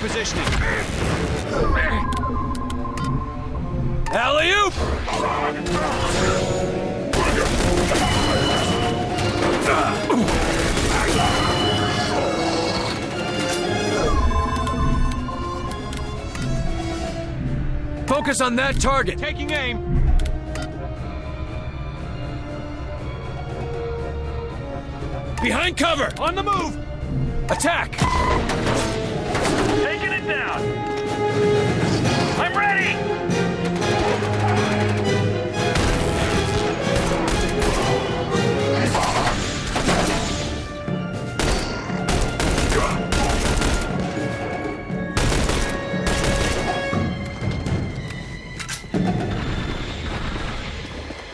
Repositioning. Alley-oop! Focus on that target. Taking aim. Behind cover! On the move! Attack! Taking it down! I'm ready!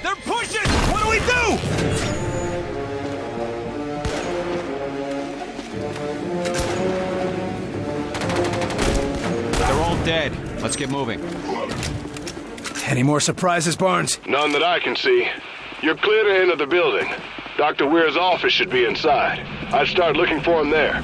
They're pushing! What do we do? Dead. Let's get moving. Any more surprises, Barnes? None that I can see. You're clear to enter the building. Dr. Weir's office should be inside. I'd start looking for him there.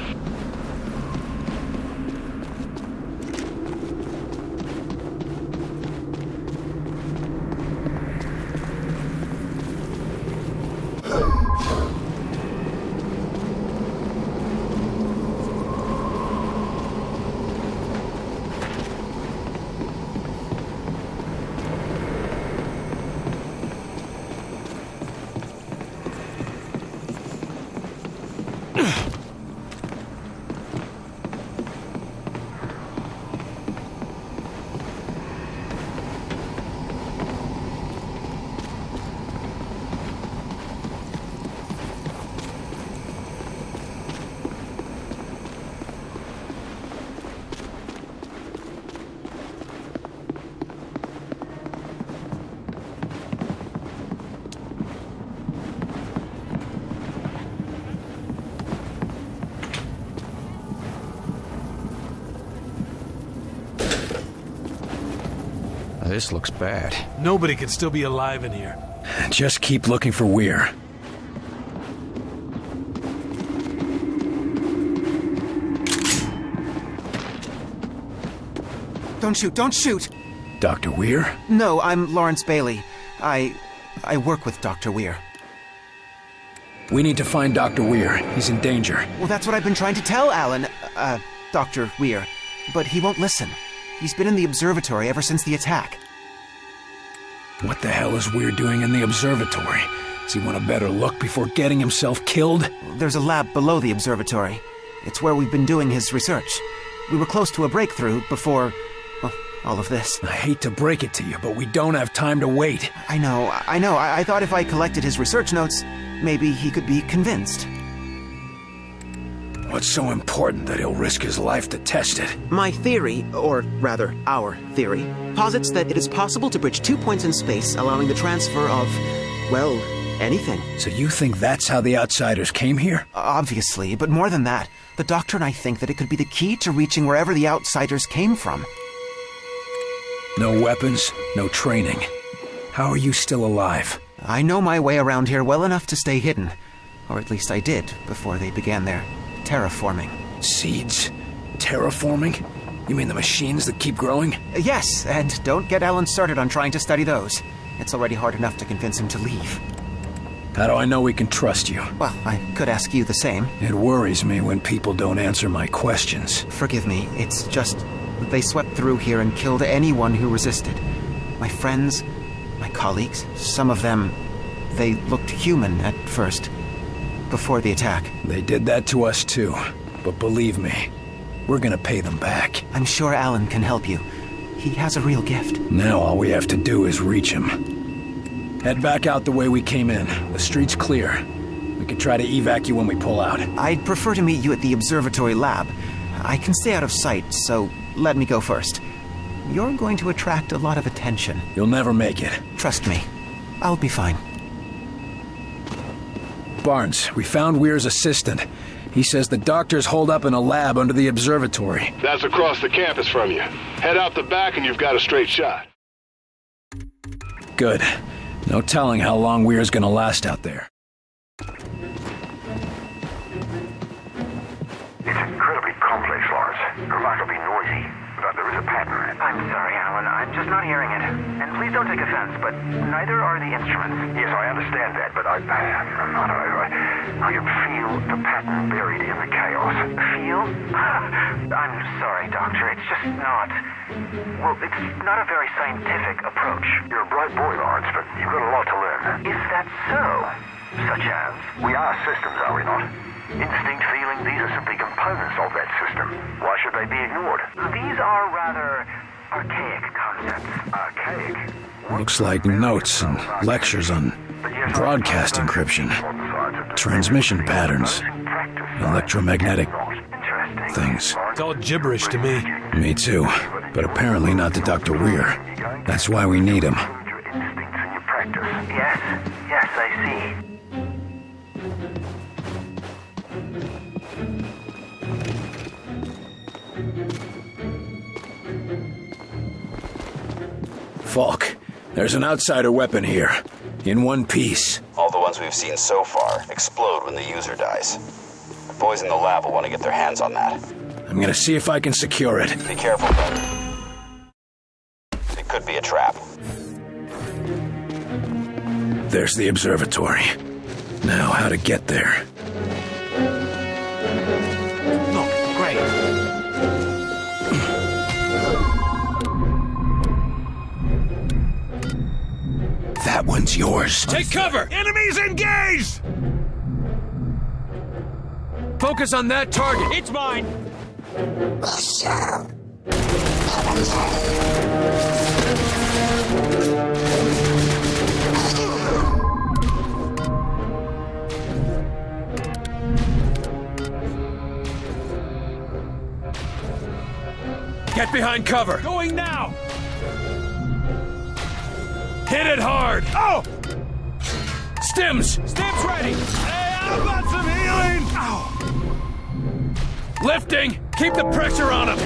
This looks bad. Nobody can still be alive in here. Just keep looking for Weir. Don't shoot, don't shoot! Dr. Weir? No, I'm Lawrence Bailey. I work with Dr. Weir. We need to find Dr. Weir. He's in danger. Well, that's what I've been trying to tell Alan, Dr. Weir. But he won't listen. He's been in the observatory ever since the attack. What the hell is Weir doing in the observatory? Does he want a better look before getting himself killed? There's a lab below the observatory. It's where we've been doing his research. We were close to a breakthrough before, well, all of this. I hate to break it to you, but we don't have time to wait. I know. I thought if I collected his research notes, maybe he could be convinced. What's so important that he'll risk his life to test it? My theory, or rather, our theory, posits that it is possible to bridge 2 points in space, allowing the transfer of, well, anything. So you think that's how the Outsiders came here? Obviously, but more than that, the Doctor and I think that it could be the key to reaching wherever the Outsiders came from. No weapons, no training. How are you still alive? I know my way around here well enough to stay hidden. Or at least I did, before they began their terraforming. Seeds? Terraforming? You mean the machines that keep growing? Yes, and don't get Alan started on trying to study those. It's already hard enough to convince him to leave. How do I know we can trust you? Well, I could ask you the same. It worries me when people don't answer my questions. Forgive me, it's just that they swept through here and killed anyone who resisted. My friends, my colleagues, some of them, they looked human at first. Before the attack. They did that to us too. But believe me, we're gonna pay them back. I'm sure Alan can help you. He has a real gift. Now all we have to do is reach him. Head back out the way we came in. The street's clear. We can try to evac you when we pull out. I'd prefer to meet you at the observatory lab. I can stay out of sight, so let me go first. You're going to attract a lot of attention. You'll never make it. Trust me. I'll be fine. Barnes, we found Weir's assistant. He says the doctor's holed up in a lab under the observatory. That's across the campus from you. Head out the back and you've got a straight shot. Good. No telling how long Weir's gonna last out there. It's incredibly complex, Lawrence. Remarkably the pattern. I'm sorry, Alan. I'm just not hearing it. And please don't take offense, but neither are the instruments. Yes, I understand that, but I can feel the pattern buried in the chaos. Feel? I'm sorry, Doctor. It's just not... Well, it's not a very scientific approach. You're a bright boy, Lawrence, but you've got a lot to learn. Is that so? Such as? We are systems, are we not? Instinct, feeling, these are simply components of that system. Why should they be ignored? These are rather archaic concepts. Archaic? Looks like notes and lectures on broadcast encryption, transmission patterns, electromagnetic things. It's all gibberish to me. Me too, but apparently not to Dr. Weir. That's why we need him. Your instincts and your practice. Yes, I see. Falk, there's an outsider weapon here, in one piece. All the ones we've seen so far explode when the user dies. The boys in the lab will want to get their hands on that. I'm gonna see if I can secure it. Be careful, brother. It could be a trap. There's the observatory. Now, how to get there? Oh, great. That one's yours. Take cover! Enemies engaged! Focus on that target. It's mine! Get behind cover. Going now! Hit it hard. Oh! Stims. Stamps ready! Hey, I've got some healing! Ow! Lifting. Keep the pressure on him.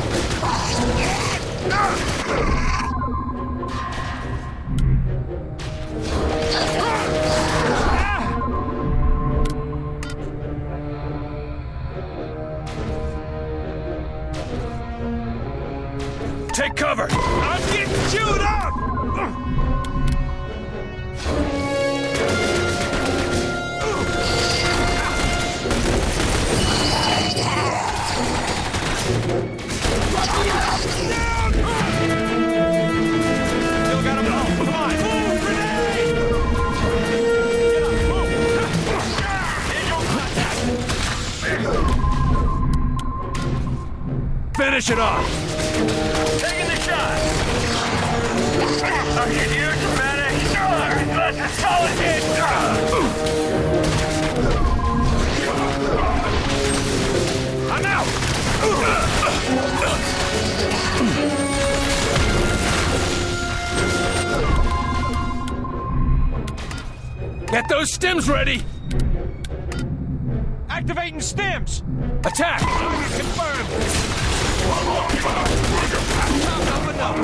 Take cover. I'm getting chewed up! Still got him low. Come on. Move, grenade! Get up, move. Visual contact. Finish it off. Taking the shot. Are you here, dramatic? That's a solid hit. I'm out. Get those stims ready. Activating stims! Attack. Target confirmed! Open up!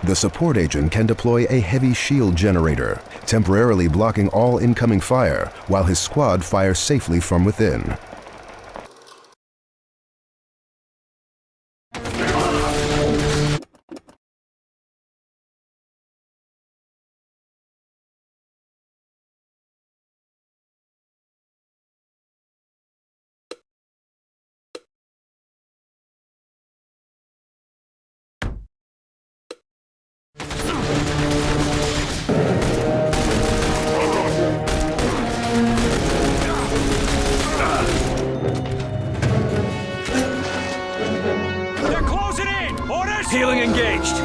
The support agent can deploy a heavy shield generator, temporarily blocking all incoming fire while his squad fires safely from within. They're closing in! Orders! Healing engaged.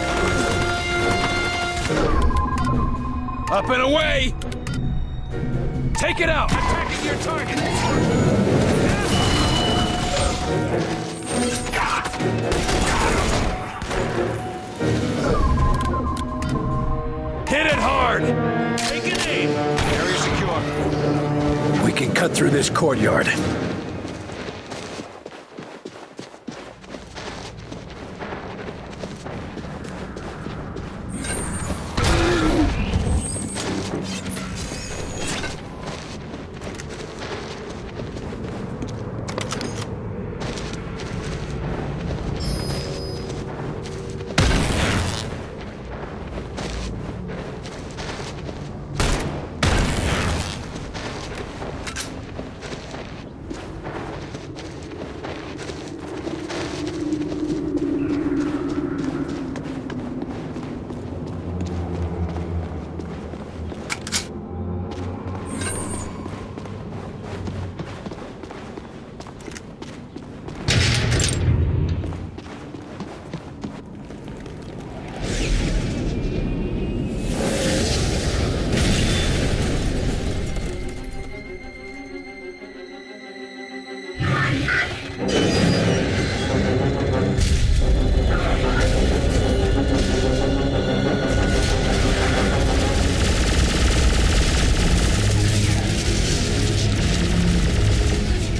Up and away. Take it out. Attacking your target! Hit it hard. Taking aim! Area secure. We can cut through this courtyard.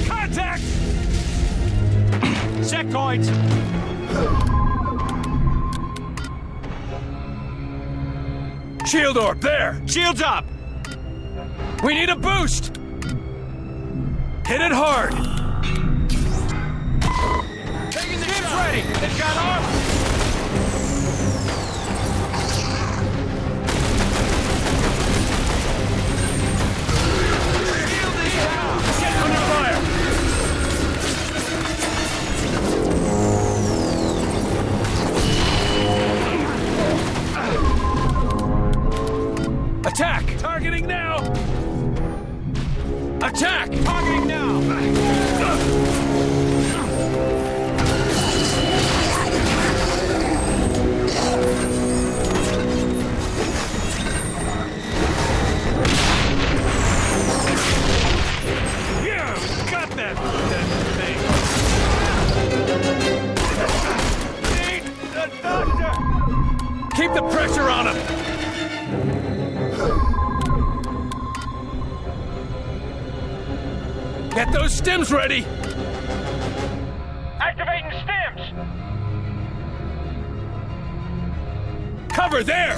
Contact! Checkpoint! Shield orb, there! Shields up! We need a boost! Hit it hard! Taking the ship's ready! They've got armor! Shield is down! Get under fire! Attack! Targeting now! Attack! Targeting now! Yeah! Got that thing! Need the doctor! Keep the pressure on him! Get those stims ready! Activating stims! Cover there!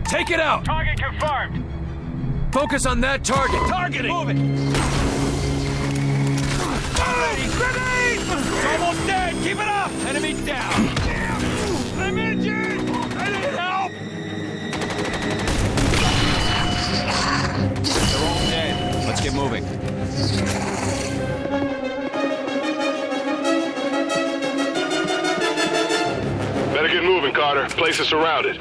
Take it out! Target confirmed! Focus on that target! Targeting! Move it! Grenade! It's almost dead! Keep it up! Enemy down! I'm injured! I need help! They're all dead. Let's get moving. Better get moving, Carter. Place is surrounded.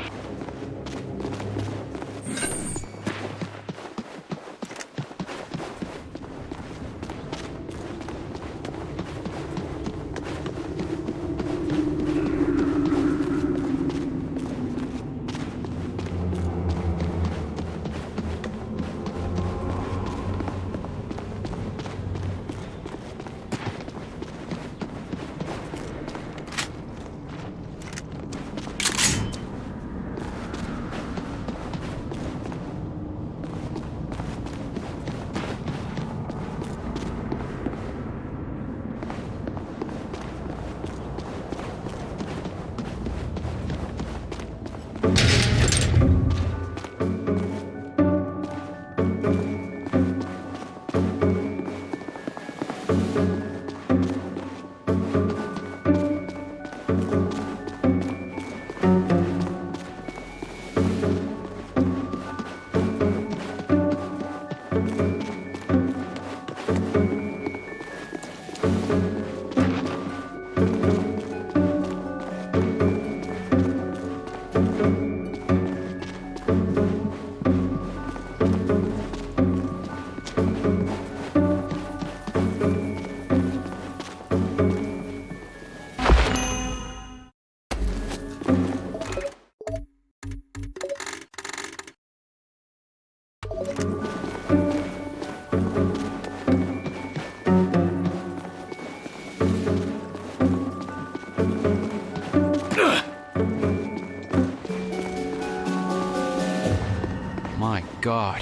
My God.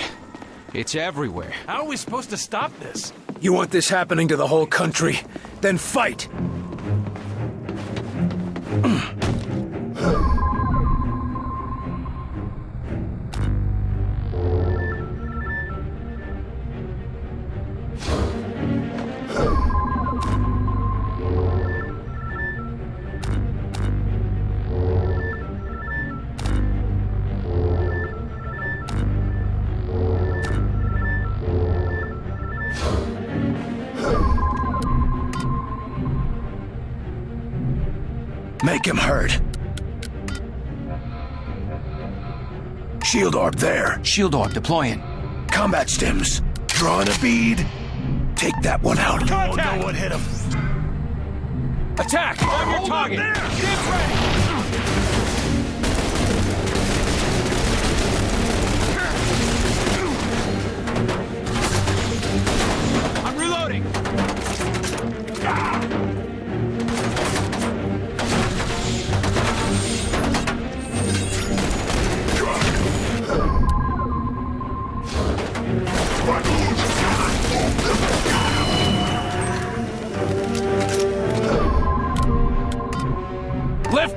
It's everywhere. How are we supposed to stop this? You want this happening to the whole country? Then fight! Make him hurt. Shield orb there. Shield orb deploying. Combat stims. Drawing a bead. Take that one out. Contact! Oh, no one hit him. Attack! On your target! Get ready!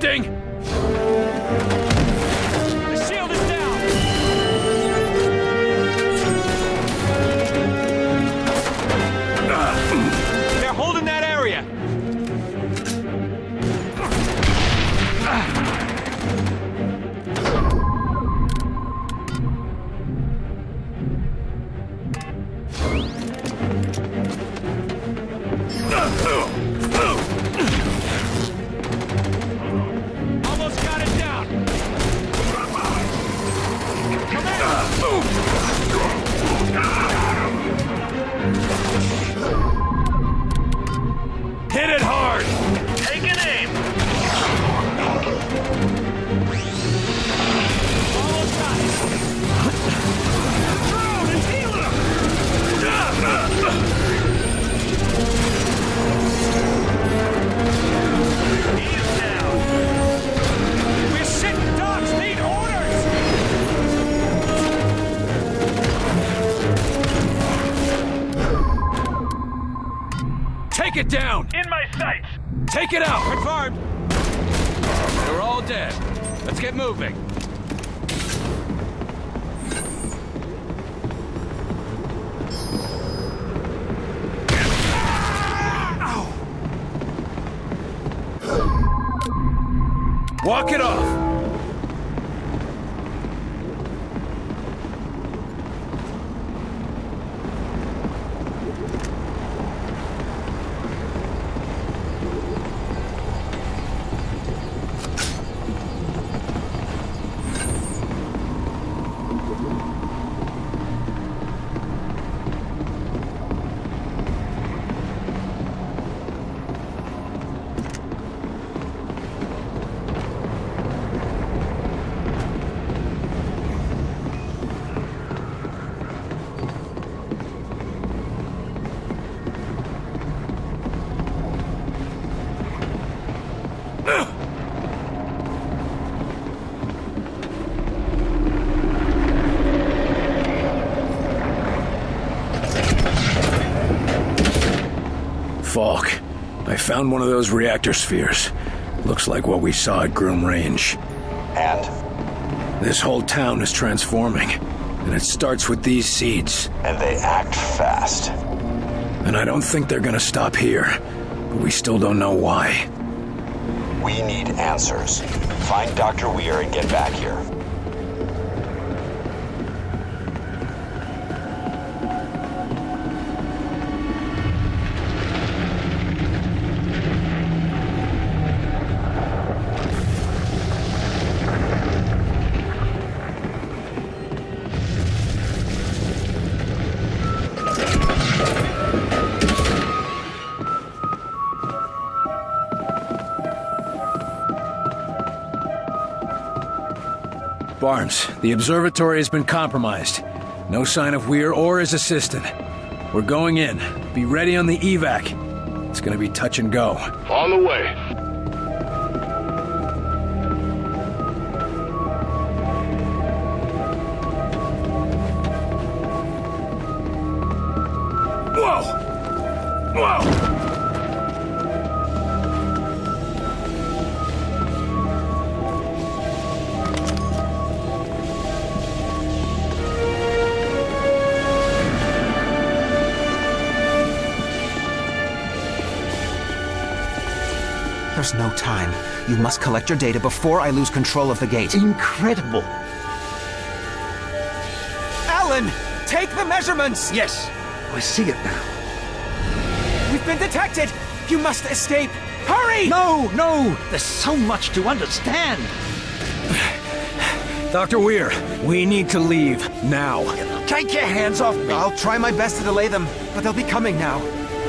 Lifting! The shield is down! They're holding that area! Almost got it down! Hit it hard! Taking aim. Almost got it! Drone and healer. He's down. We're sitting ducks! Need orders! Take it down! In my sights. Take it out! Confirmed! They're all dead. Let's get moving. Walk it off! Falk, I found one of those reactor spheres. Looks like what we saw at Groom Range. And? This whole town is transforming, and it starts with these seeds. And they act fast. And I don't think they're gonna stop here, but we still don't know why. We need answers. Find Dr. Weir and get back here. Barnes, the observatory has been compromised. No sign of Weir or his assistant. We're going in. Be ready on the evac. It's gonna be touch and go. On the way. Whoa! Whoa! There's no time. You must collect your data before I lose control of the gate. Incredible. Alan! Take the measurements! Yes, I see it now. We've been detected! You must escape! Hurry! No! There's so much to understand. Dr. Weir, we need to leave now. Take your hands off me. I'll try my best to delay them, but they'll be coming now.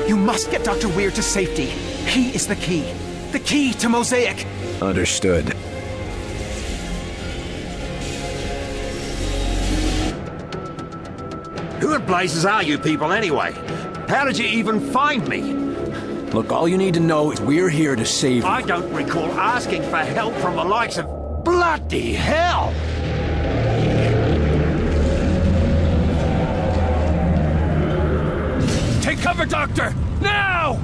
You must get Dr. Weir to safety. He is the key. The key to Mosaic. Understood. Who in blazes are you people anyway? How did you even find me? Look, all you need to know is we're here to save you. I don't recall asking for help from the likes of... Bloody hell! Take cover, Doctor! Now!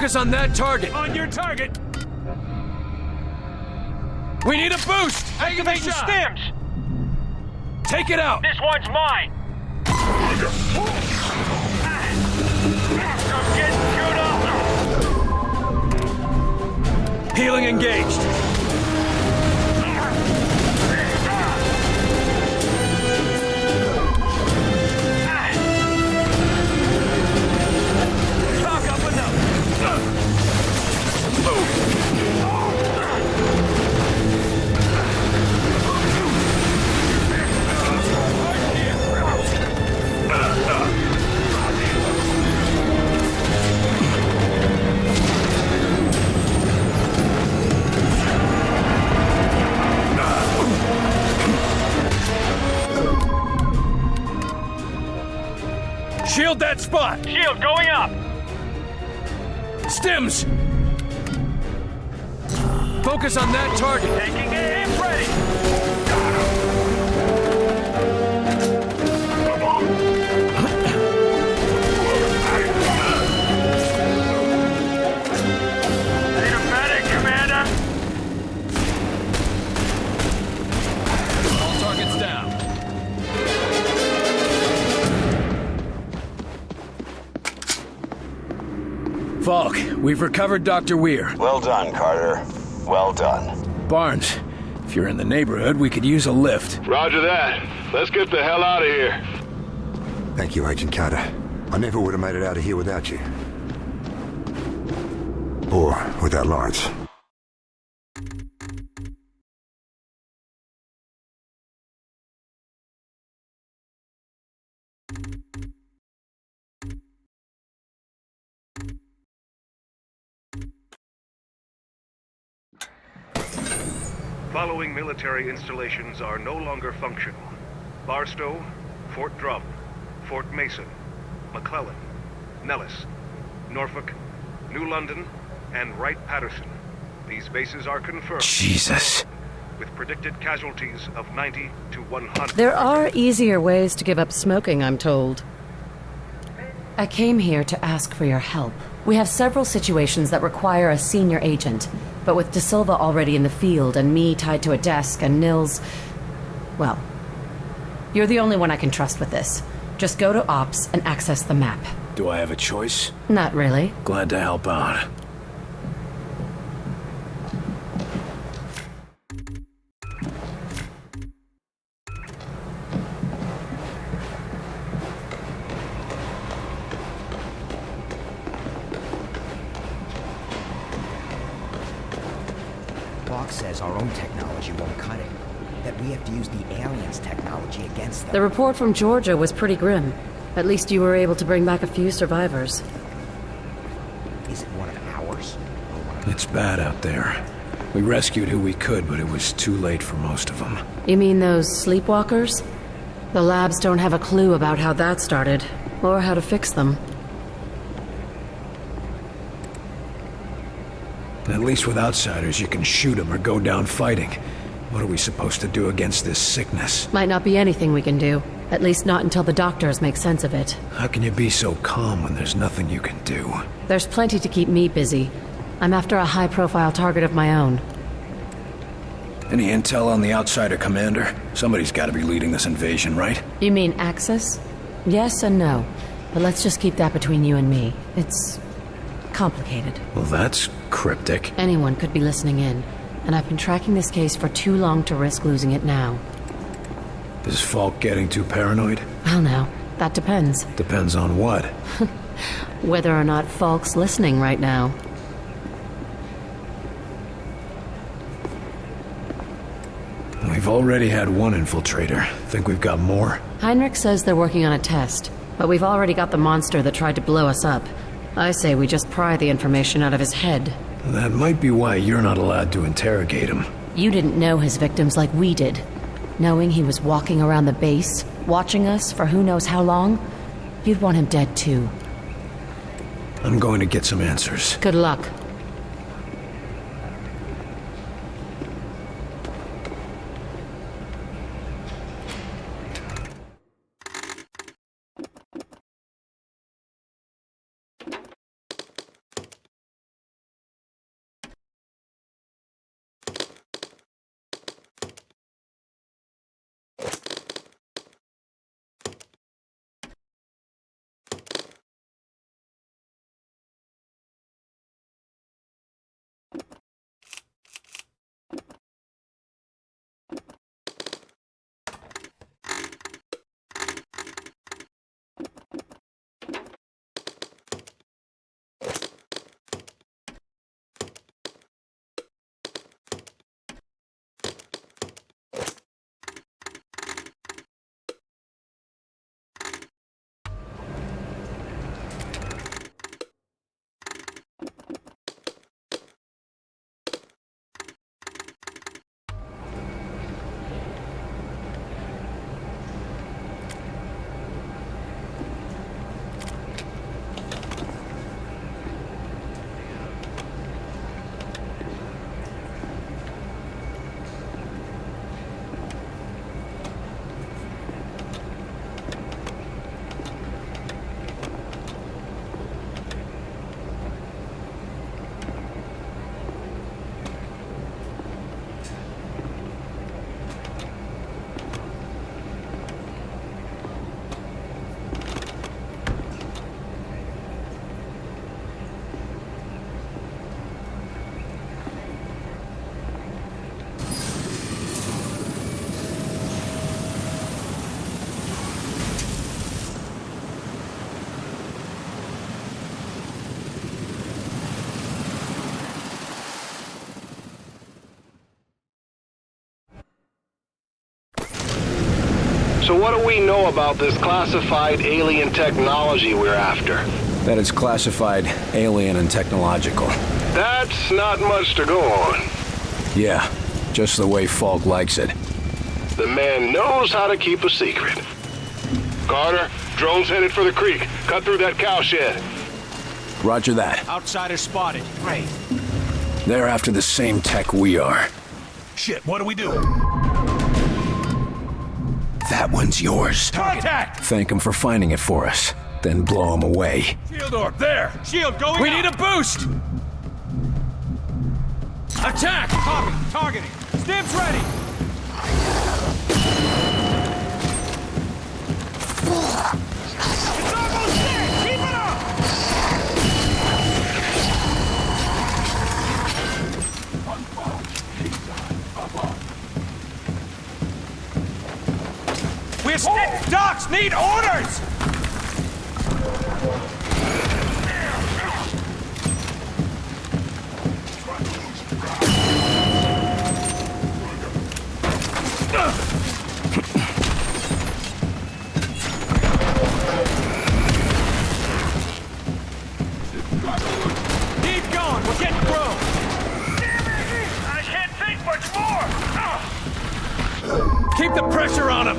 Focus on that target. On your target! We need a boost. Activating stims! Take it out. This one's mine! I'm getting chewed up! Healing engaged. Stock up enough! Shield that spot. Shield going up! Stims. Focus on that target. Taking aim, ready! Need a medic, Commander! All targets down. Falk, we've recovered Dr. Weir. Well done, Carter. Well done. Barnes, if you're in the neighborhood, we could use a lift. Roger that. Let's get the hell out of here. Thank you, Agent Carter. I never would have made it out of here without you. Or without Lawrence. Following military installations are no longer functional. Barstow, Fort Drum, Fort Mason, McClellan, Nellis, Norfolk, New London, and Wright-Patterson. These bases are confirmed. Jesus. With predicted casualties of 90 to 100. There are easier ways to give up smoking, I'm told. I came here to ask for your help. We have several situations that require a senior agent, but with De Silva already in the field and me tied to a desk and Nils... Well, you're the only one I can trust with this. Just go to Ops and access the map. Do I have a choice? Not really. Glad to help out. Doc says our own technology won't cut it. That we have to use the aliens' technology against them. The report from Georgia was pretty grim. At least you were able to bring back a few survivors. Is it one of ours? It's bad out there. We rescued who we could, but it was too late for most of them. You mean those sleepwalkers? The labs don't have a clue about how that started, or how to fix them. At least with outsiders, you can shoot them or go down fighting. What are we supposed to do against this sickness? Might not be anything we can do. At least not until the doctors make sense of it. How can you be so calm when there's nothing you can do? There's plenty to keep me busy. I'm after a high-profile target of my own. Any intel on the outsider commander? Somebody's got to be leading this invasion, right? You mean Axis? Yes and no. But let's just keep that between you and me. It's complicated. Well, that's cryptic. Anyone could be listening in, and I've been tracking this case for too long to risk losing it now. Is Falk getting too paranoid? Well, now, that depends. Depends on what? Whether or not Falk's listening right now. We've already had one infiltrator. Think we've got more? Heinrich says they're working on a test, but we've already got the monster that tried to blow us up. I say we just pry the information out of his head. That might be why you're not allowed to interrogate him. You didn't know his victims like we did. Knowing he was walking around the base, watching us for who knows how long, you'd want him dead too. I'm going to get some answers. Good luck. So what do we know about this classified alien technology we're after? That it's classified, alien, and technological. That's not much to go on. Yeah, just the way Falk likes it. The man knows how to keep a secret. Carter, drone's headed for the creek. Cut through that cow shed. Roger that. Outsider spotted. Great. They're after the same tech we are. Shit, what do we do? That one's yours. Contact! Thank him for finding it for us, then blow him away. Shield orb, there! Shield going We out. need a boost! Attack! Copy. Targeting. Stim's ready. It's almost there! Keep it up! We're still. Docs need orders! Keep going, we're getting through! I can't think much more! Keep the pressure on him!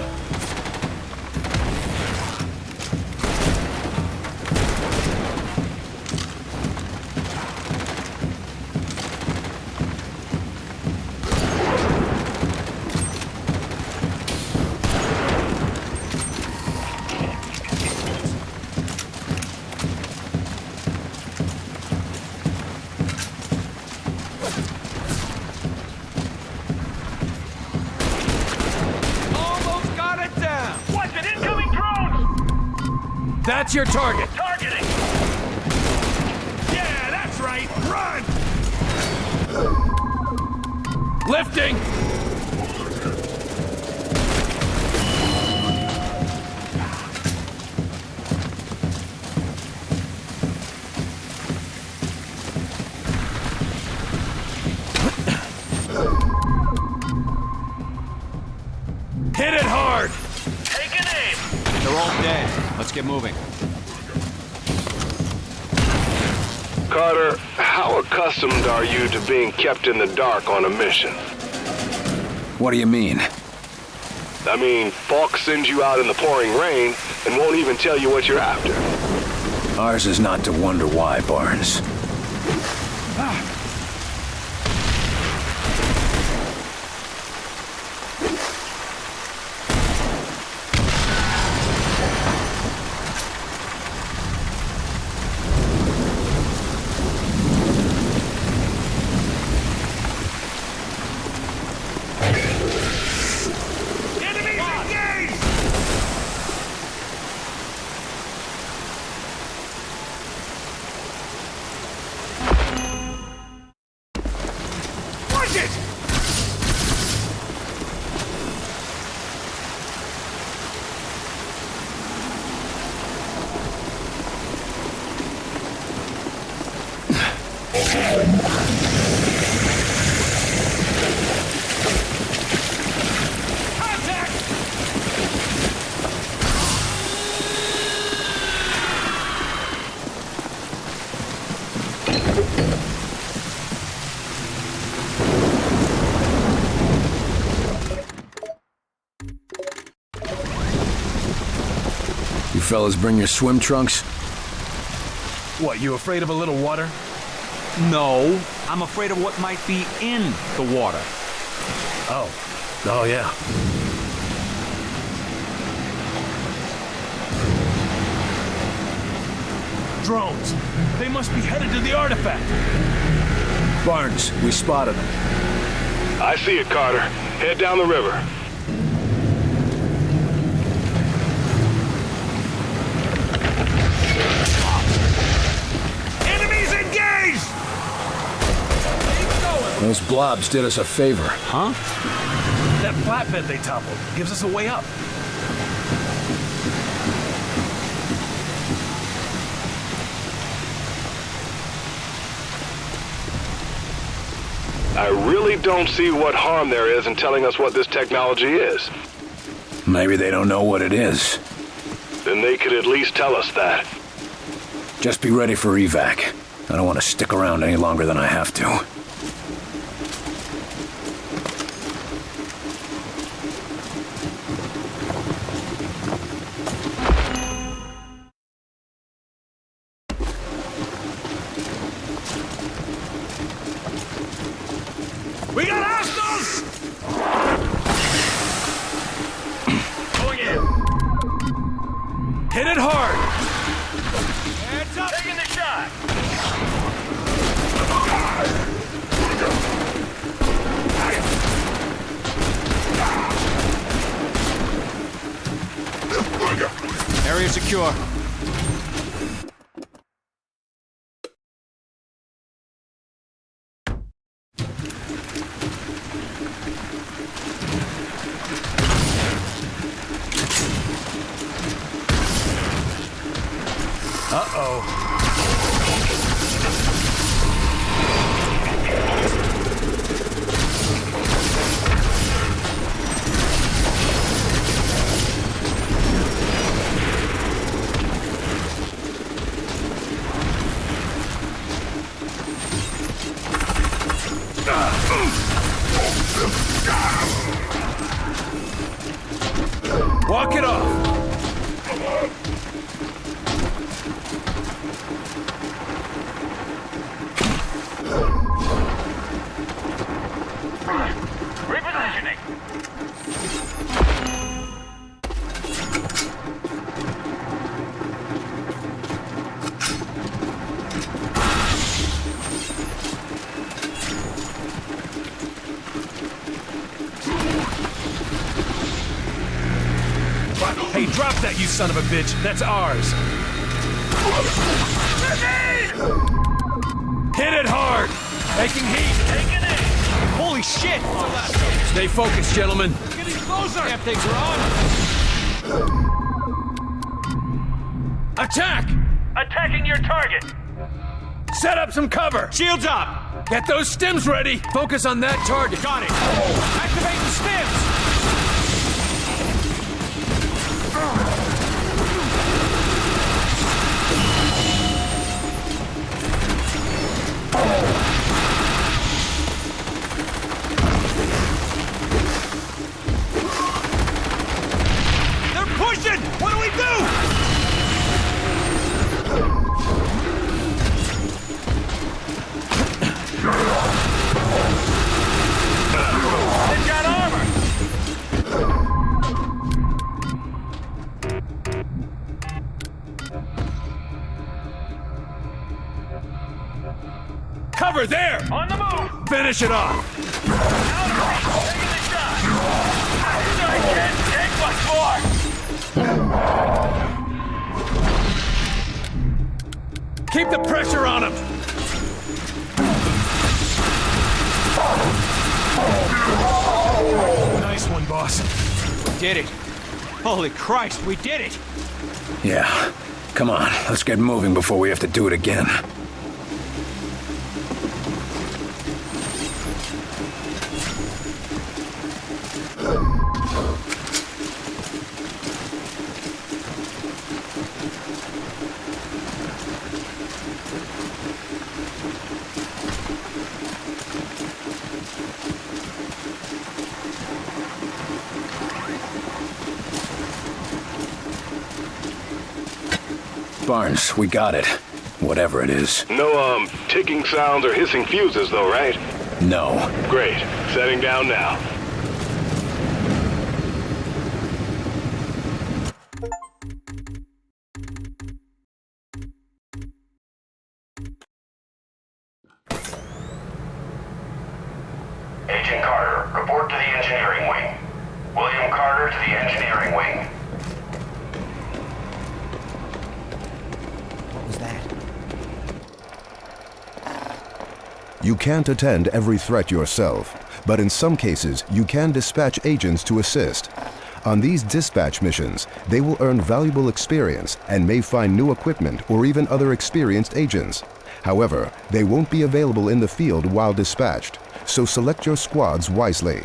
Almost got it down. What's it? Incoming drones! That's your target. Targeting! Yeah, that's right! Run! Lifting! Hit it hard! Take an aim! They're all dead. Let's get moving. Carter, how accustomed are you to being kept in the dark on a mission? What do you mean? I mean, Falk sends you out in the pouring rain and won't even tell you what you're after. Ours is not to wonder why, Barnes. Enemies engaged! Push it! Contact! You fellas bring your swim trunks? What, you afraid of a little water? No, I'm afraid of what might be in the water. Oh. Oh, yeah. Drones. They must be headed to the artifact. Barnes, we spotted them. I see it, Carter. Head down the river. Enemies engaged! Keep going! Those blobs did us a favor. Huh? That flatbed they toppled gives us a way up. I really don't see what harm there is in telling us what this technology is. Maybe they don't know what it is. Then they could at least tell us that. Just be ready for evac. I don't want to stick around any longer than I have to. We got hostiles! Going in. Hit it hard! Heads up! Taking the shot! Area secure. Walk it off! Repositioning. Hey, drop that, you son of a bitch. That's ours. Hit it hard! Taking heat. Taking it. Holy shit! Stay focused, gentlemen. Getting closer. Damn things are on. Attack! Attacking your target. Set up some cover! Shields up. Get those stims ready! Focus on that target! Got it. Activate the stims. They're pushing! What do we do? They've got armor. Cover there! On the move. Finish it off! Out of reach. Taking the shot. Sorry, kid. Take what's more. Keep the pressure on him! Nice one, boss. We did it. Holy Christ, we did it! Yeah. Come on, let's get moving before we have to do it again. Barnes, we got it. Whatever it is. No, ticking sounds or hissing fuses, though, right? No. Great. Setting down now. Agent Carter, report to the engineering wing. William Carter to the engineering wing. What was that? You can't attend every threat yourself, but in some cases, you can dispatch agents to assist. On these dispatch missions, they will earn valuable experience and may find new equipment or even other experienced agents. However, they won't be available in the field while dispatched, so select your squads wisely.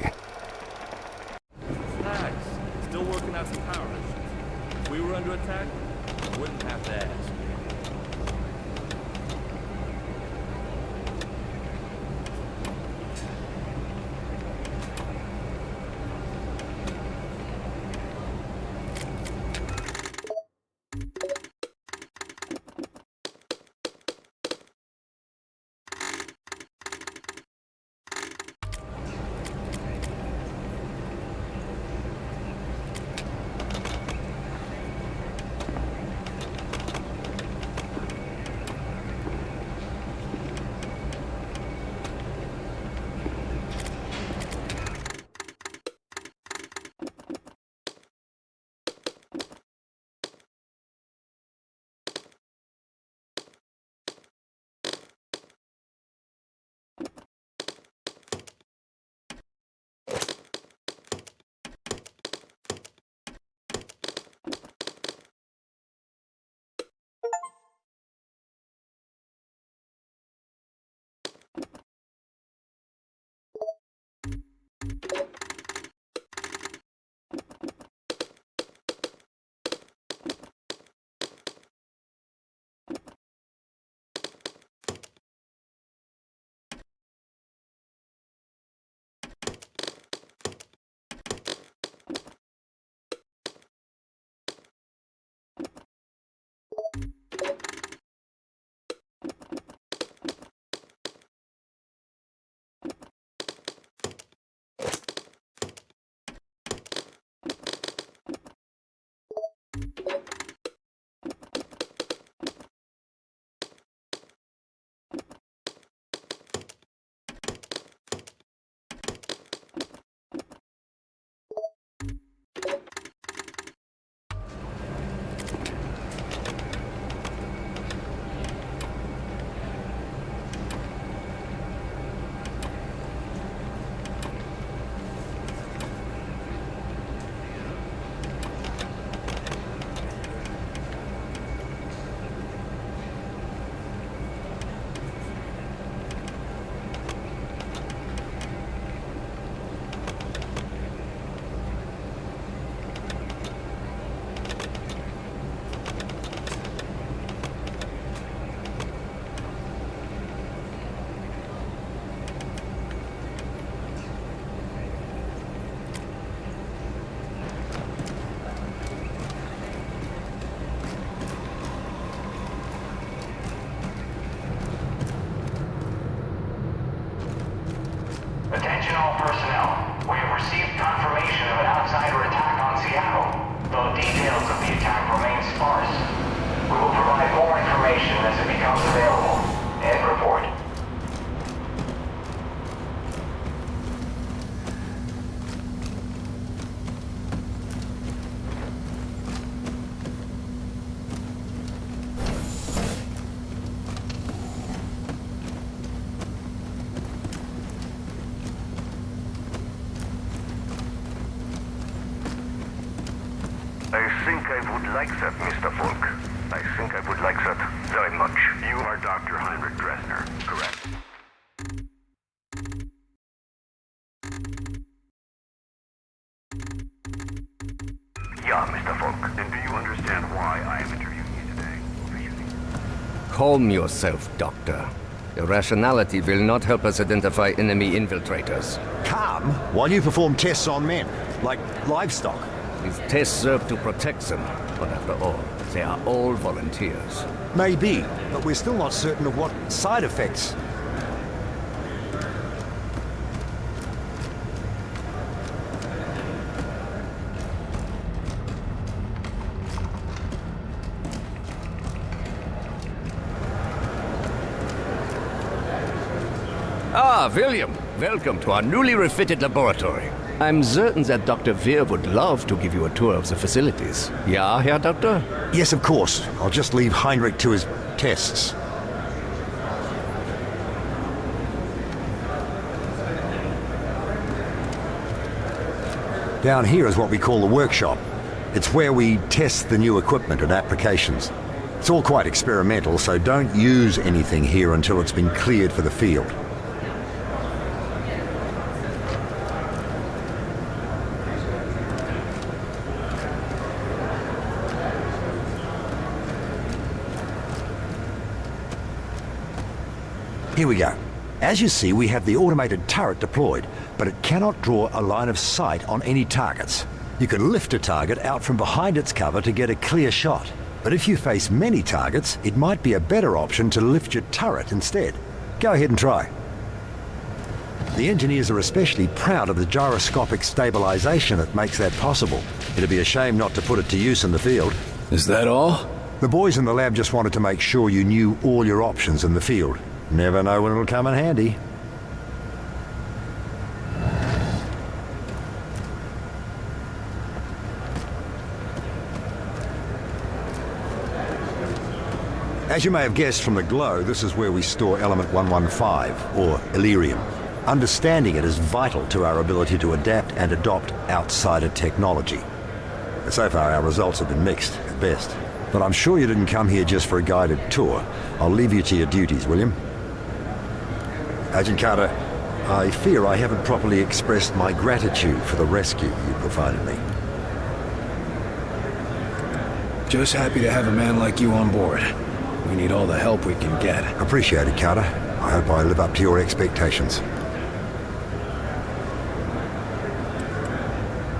Still working out like that, Mr. Falk. I think I would like that very much. You are Dr. Heinrich Dresner, correct? Yeah, Mr. Falk. And do you understand why I am interviewing you today? Calm yourself, Doctor. Irrationality will not help us identify enemy infiltrators. Calm? While you perform tests on men, like livestock? These tests serve to protect them, but after all, they are all volunteers. Maybe, but we're still not certain of what side effects. Ah, William, welcome to our newly refitted laboratory. I'm certain that Dr. Weir would love to give you a tour of the facilities. Yeah, Herr Doctor? Yes, of course. I'll just leave Heinrich to his tests. Down here is what we call the workshop. It's where we test the new equipment and applications. It's all quite experimental, so don't use anything here until it's been cleared for the field. Here we go. As you see, we have the automated turret deployed, but it cannot draw a line of sight on any targets. You can lift a target out from behind its cover to get a clear shot. But if you face many targets, it might be a better option to lift your turret instead. Go ahead and try. The engineers are especially proud of the gyroscopic stabilization that makes that possible. It'd be a shame not to put it to use in the field. Is that all? The boys in the lab just wanted to make sure you knew all your options in the field. Never know when it'll come in handy. As you may have guessed from the glow, this is where we store element 115, or Illyrium. Understanding it is vital to our ability to adapt and adopt outsider technology. So far, our results have been mixed, at best. But I'm sure you didn't come here just for a guided tour. I'll leave you to your duties, William. Agent Carter, I fear I haven't properly expressed my gratitude for the rescue you provided me. Just happy to have a man like you on board. We need all the help we can get. Appreciate it, Carter. I hope I live up to your expectations.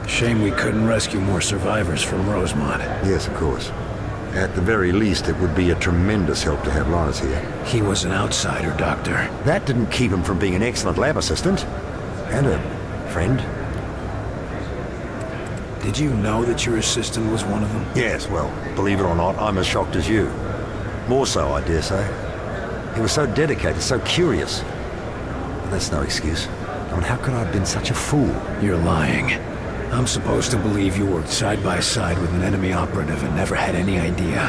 Shame we couldn't rescue more survivors from Rosemont. Yes, of course. At the very least, it would be a tremendous help to have Lawrence here. He was an outsider, Doctor. That didn't keep him from being an excellent lab assistant. And a friend. Did you know that your assistant was one of them? Yes, well, believe it or not, I'm as shocked as you. More so, I dare say. He was so dedicated, so curious. But that's no excuse. I mean, how could I have been such a fool? You're lying. I'm supposed to believe you worked side by side with an enemy operative and never had any idea.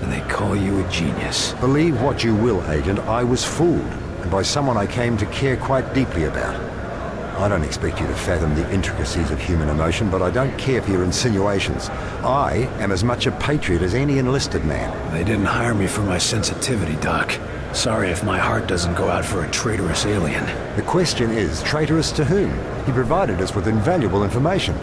And they call you a genius. Believe what you will, Agent, I was fooled. And by someone I came to care quite deeply about. I don't expect you to fathom the intricacies of human emotion, but I don't care for your insinuations. I am as much a patriot as any enlisted man. They didn't hire me for my sensitivity, Doc. Sorry if my heart doesn't go out for a traitorous alien. The question is, traitorous to whom? He provided us with invaluable information.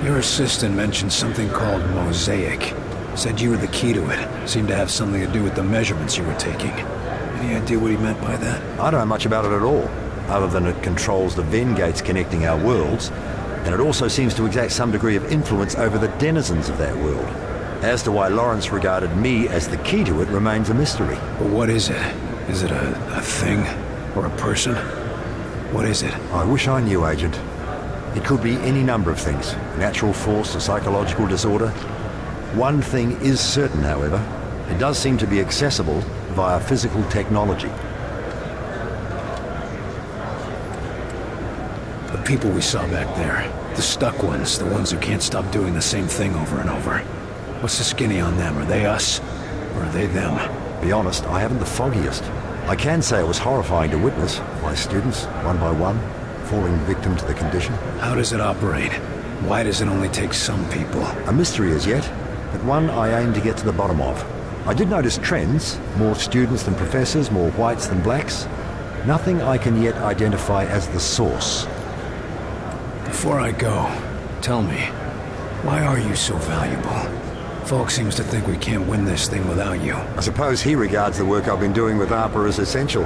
Your assistant mentioned something called Mosaic. Said you were the key to it. Seemed to have something to do with the measurements you were taking. Any idea what he meant by that? I don't know much about it at all, other than it controls the Venn gates connecting our worlds, and it also seems to exert some degree of influence over the denizens of that world. As to why Lawrence regarded me as the key to it remains a mystery. But what is it? Is it a thing? Or a person? What is it? I wish I knew, Agent. It could be any number of things. Natural force, a psychological disorder. One thing is certain, however. It does seem to be accessible via physical technology. The people we saw back there. The stuck ones. The ones who can't stop doing the same thing over and over. What's the skinny on them? Are they us? Or are they them? Be honest, I haven't the foggiest. I can say it was horrifying to witness my students, one by one, falling victim to the condition. How does it operate? Why does it only take some people? A mystery as yet, but one I aim to get to the bottom of. I did notice trends. More students than professors, more whites than blacks. Nothing I can yet identify as the source. Before I go, tell me, why are you so valuable? Falk seems to think we can't win this thing without you. I suppose he regards the work I've been doing with ARPA as essential.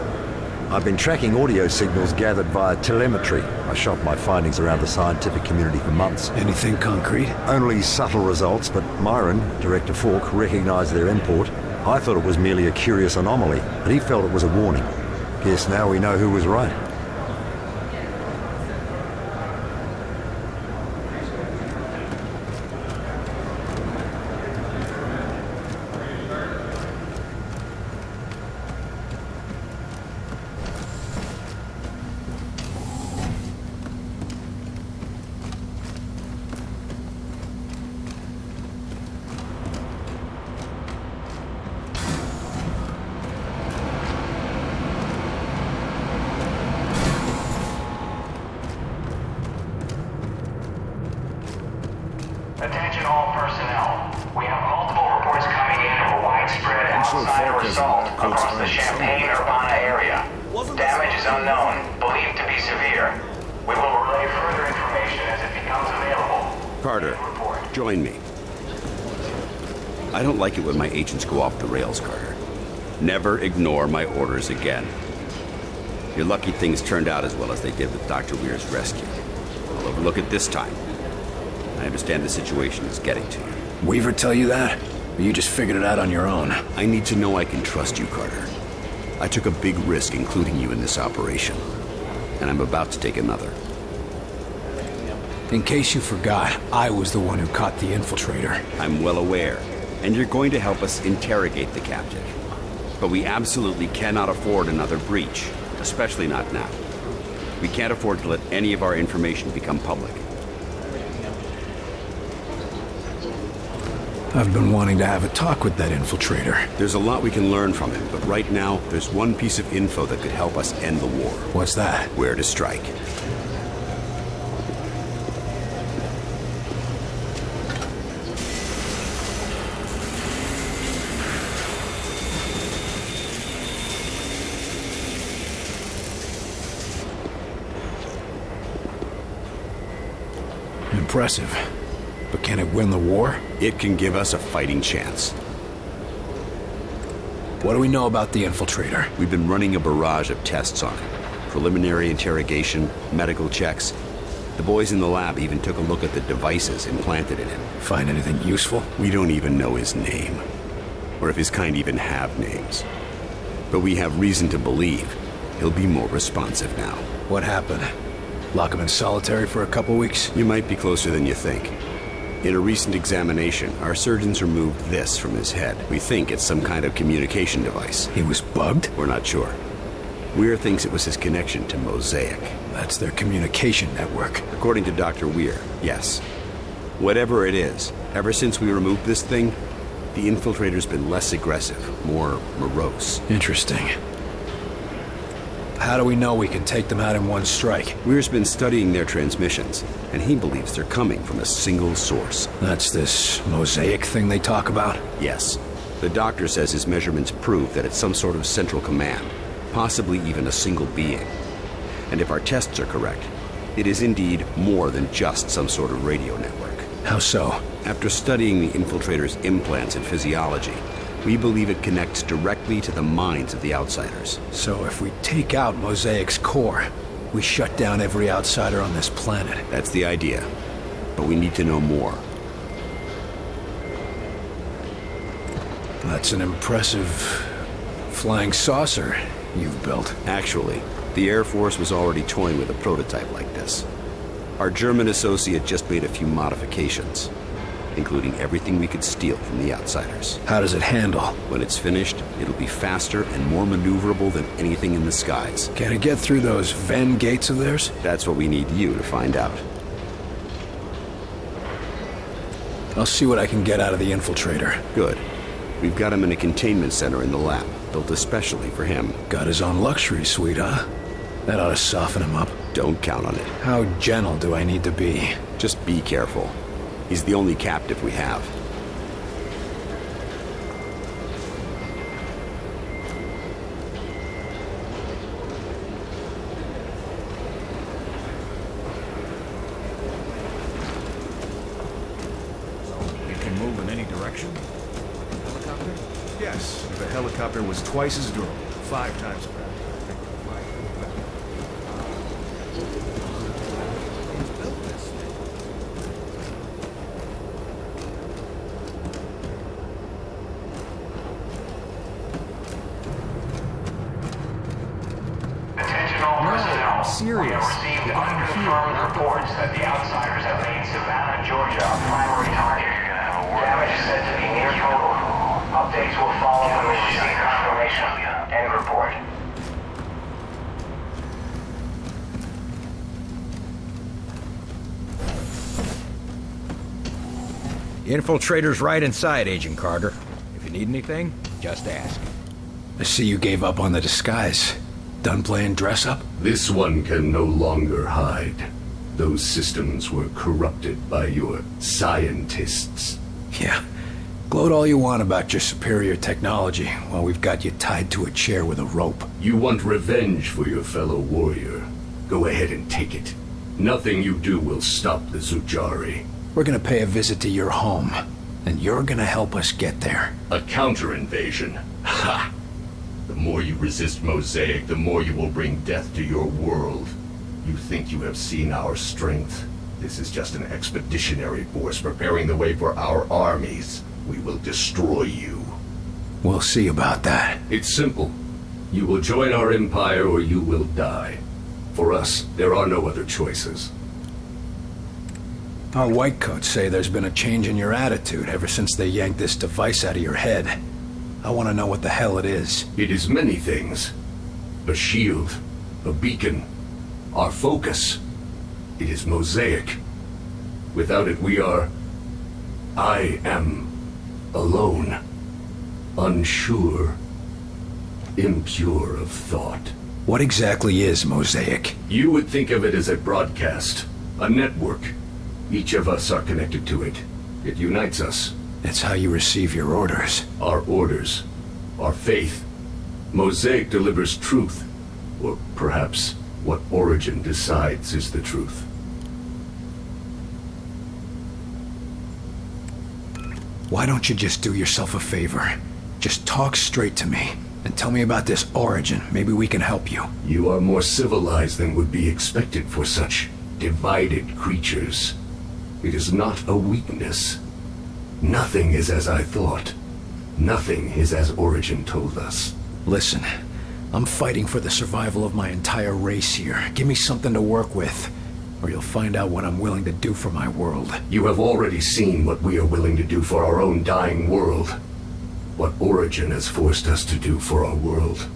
I've been tracking audio signals gathered via telemetry. I shot my findings around the scientific community for months. Anything concrete? Only subtle results, but Myron, Director Falk, recognized their import. I thought it was merely a curious anomaly, but he felt it was a warning. Guess now we know who was right. Attention all personnel. We have multiple reports coming in of a widespread outsider assault across the Champaign-Urbana area. Damage is unknown, believed to be severe. We will relay further information as it becomes available. Carter, join me. I don't like it when my agents go off the rails, Carter. Never ignore my orders again. You're lucky things turned out as well as they did with Dr. Weir's rescue. I'll overlook it this time. I understand the situation is getting to you. Weaver tell you that? Or you just figured it out on your own? I need to know I can trust you, Carter. I took a big risk including you in this operation, and I'm about to take another. In case you forgot, I was the one who caught the infiltrator. I'm well aware, and you're going to help us interrogate the captive. But we absolutely cannot afford another breach, especially not now. We can't afford to let any of our information become public. I've been wanting to have a talk with that infiltrator. There's a lot we can learn from him, but right now, there's one piece of info that could help us end the war. What's that? Where to strike. Impressive. But can it win the war? It can give us a fighting chance. What do we know about the infiltrator? We've been running a barrage of tests on it. Preliminary interrogation, medical checks. The boys in the lab even took a look at the devices implanted in him. Find anything useful? We don't even know his name. Or if his kind even have names. But we have reason to believe he'll be more responsive now. What happened? Lock him in solitary for a couple weeks? You might be closer than you think. In a recent examination, our surgeons removed this from his head. We think it's some kind of communication device. He was bugged? We're not sure. Weir thinks it was his connection to Mosaic. That's their communication network. According to Dr. Weir, yes. Whatever it is, ever since we removed this thing, the infiltrator's been less aggressive, more morose. Interesting. How do we know we can take them out in one strike? Weir's been studying their transmissions, and he believes they're coming from a single source. That's this Mosaic thing they talk about? Yes. The doctor says his measurements prove that it's some sort of central command, possibly even a single being. And if our tests are correct, it is indeed more than just some sort of radio network. How so? After studying the infiltrator's implants and physiology, we believe it connects directly to the minds of the outsiders. So if we take out Mosaic's core, we shut down every outsider on this planet. That's the idea. But we need to know more. That's an impressive flying saucer you've built. Actually, the Air Force was already toying with a prototype like this. Our German associate just made a few modifications, including everything we could steal from the outsiders. How does it handle? When it's finished, it'll be faster and more maneuverable than anything in the skies. Can it get through those Venn gates of theirs? That's what we need you to find out. I'll see what I can get out of the infiltrator. Good. We've got him in a containment center in the lab, built especially for him. Got his own luxury suite, huh? That ought to soften him up. Don't count on it. How gentle do I need to be? Just be careful. He's the only captive we have. It can move in any direction? Helicopter? Yes, the helicopter was twice as durable, 5 times faster. Serious. We received unconfirmed reports that the outsiders have made Savannah, Georgia a primary target. Damage is said to be near total. Updates will follow when we receive confirmation. End report. The infiltrator's right inside, Agent Carter. If you need anything, just ask. I see you gave up on the disguise. Done playing dress-up? This one can no longer hide. Those systems were corrupted by your scientists. Yeah. Gloat all you want about your superior technology while we've got you tied to a chair with a rope. You want revenge for your fellow warrior. Go ahead and take it. Nothing you do will stop the Zujari. We're gonna pay a visit to your home, and you're gonna help us get there. A counter-invasion. Ha! The more you resist Mosaic, the more you will bring death to your world. You think you have seen our strength? This is just an expeditionary force preparing the way for our armies. We will destroy you. We'll see about that. It's simple. You will join our empire or you will die. For us, there are no other choices. Our whitecoats say there's been a change in your attitude ever since they yanked this device out of your head. I want to know what the hell it is. It is many things. A shield, a beacon, our focus. It is Mosaic. Without it, I am alone, unsure, impure of thought. What exactly is Mosaic? You would think of it as a broadcast, a network. Each of us are connected to it. It unites us. It's how you receive your orders. Our orders, our faith. Mosaic delivers truth, or perhaps what Origin decides is the truth. Why don't you just do yourself a favor? Just talk straight to me, and tell me about this Origin. Maybe we can help you. You are more civilized than would be expected for such divided creatures. It is not a weakness. Nothing is as I thought. Nothing is as Origin told us. Listen, I'm fighting for the survival of my entire race here. Give me something to work with, or you'll find out what I'm willing to do for my world. You have already seen what we are willing to do for our own dying world. What Origin has forced us to do for our world.